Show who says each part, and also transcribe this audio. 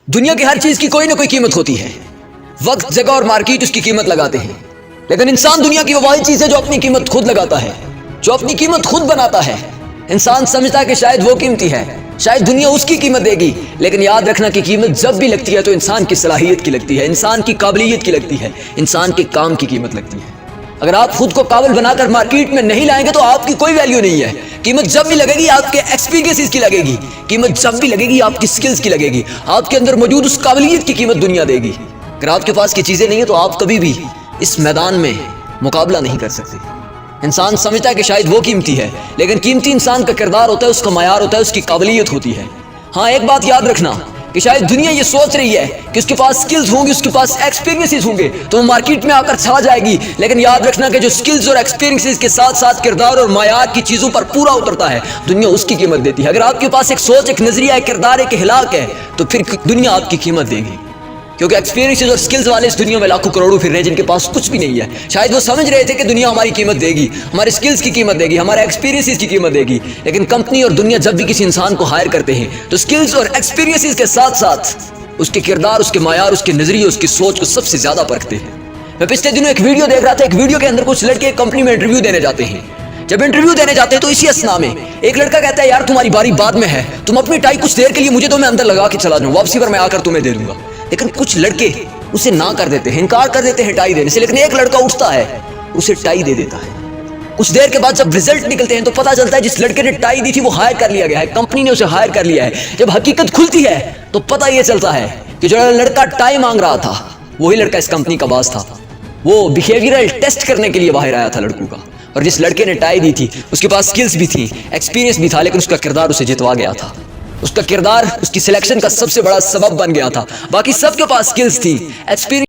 Speaker 1: دنیا کی ہر چیز کی کوئی نہ کوئی قیمت ہوتی ہے. وقت، جگہ اور مارکیٹ اس کی قیمت لگاتے ہیں، لیکن انسان دنیا کی وہ واحد چیز ہے جو اپنی قیمت خود لگاتا ہے، جو اپنی قیمت خود بناتا ہے. انسان سمجھتا ہے کہ شاید وہ قیمتی ہے، شاید دنیا اس کی قیمت دے گی، لیکن یاد رکھنا کہ قیمت جب بھی لگتی ہے تو انسان کی صلاحیت کی لگتی ہے، انسان کی قابلیت کی لگتی ہے، انسان کے کام کی قیمت لگتی ہے. اگر آپ خود کو قابل بنا کر مارکیٹ میں نہیں لائیں گے تو آپ کی کوئی ویلیو نہیں ہے. قیمت جب بھی لگے گی آپ کے ایکسپیرینس کی لگے گی، قیمت جب بھی لگے گی آپ کی سکلز کی لگے گی، آپ کے اندر موجود اس قابلیت کی قیمت دنیا دے گی. اگر آپ کے پاس کی چیزیں نہیں ہیں تو آپ کبھی بھی اس میدان میں مقابلہ نہیں کر سکتے. انسان سمجھتا ہے کہ شاید وہ قیمتی ہے، لیکن قیمتی انسان کا کردار ہوتا ہے، اس کا معیار ہوتا ہے، اس کی قابلیت ہوتی ہے. ہاں ایک بات یاد رکھنا کہ شاید دنیا یہ سوچ رہی ہے کہ اس کے پاس سکلز ہوں گی، اس کے پاس ایکسپیرینسز ہوں گے تو وہ مارکیٹ میں آ کر چھا جائے گی، لیکن یاد رکھنا کہ جو سکلز اور ایکسپیرینسز کے ساتھ ساتھ کردار اور معیار کی چیزوں پر پورا اترتا ہے دنیا اس کی قیمت دیتی ہے. اگر آپ کے پاس ایک سوچ، ایک نظریہ، ایک کردار، ایک اخلاق ہے تو پھر دنیا آپ کی قیمت دے گی، کیونکہ ایکسپیرینسز اور سکلز والے اس دنیا میں لاکھوں کروڑوں پھر رہے جن کے پاس کچھ بھی نہیں ہے. شاید وہ سمجھ رہے تھے کہ دنیا ہماری قیمت دے گی، ہمارے سکلز کی قیمت دے گی، ہمارے ایکسپیرینسز کی قیمت دے گی، لیکن کمپنی اور دنیا جب بھی کسی انسان کو ہائر کرتے ہیں تو سکلز اور ایکسپیرینسز کے ساتھ ساتھ اس کے کردار، اس کے معیار، اس کے نظریے، اس کی سوچ کو سب سے زیادہ پرکھتے ہیں. میں پچھلے دنوں ایک ویڈیو دیکھ رہا تھا، ایک ویڈیو کے اندر کچھ لڑکے ایک کمپنی میں انٹرویو دینے جاتے ہیں. جب انٹرویو دینے جاتے ہیں تو اسی اسنا میں ایک لڑکا کہتا ہے یار تمہاری باری بعد میں ہے، تم اپنی ٹائی کچھ دیر کے لیے مجھے دو، میں اندر لگا کے چلا جاؤں، واپسی پر میں آ کر تمہیں دے دوں گا. لیکن کچھ لڑکے اسے نہ کر دیتے ہیں، انکار کر دیتے ہیں ٹائی دینے سے، لیکن ایک لڑکا اٹھتا ہے اسے ٹائی دے دیتا ہے. کچھ دیر کے بعد جب رزلٹ نکلتے ہیں تو پتہ چلتا ہے جس لڑکے نے ٹائی دی تھی وہ ہائر کر لیا گیا ہے، کمپنی نے اسے ہائر کر لیا ہے. جب حقیقت کھلتی ہے تو پتہ یہ چلتا ہے کہ جو لڑکا ٹائی مانگ رہا تھا وہی لڑکا اس کمپنی کا باس تھا. وہ بیہیویئرل ٹیسٹ کرنے کے لیے باہر آیا تھا لڑکوں کا، اور جس لڑکے نے ٹائی دی تھی اس کے پاس سکلز بھی تھیں، ایکسپیرینس بھی تھا، لیکن اس کا کردار اسے جتوا گیا تھا. اس کا کردار اس کی سلیکشن کا سب سے بڑا سبب بن گیا تھا. باقی سب کے پاس سکلز تھی، ایکسپیرینس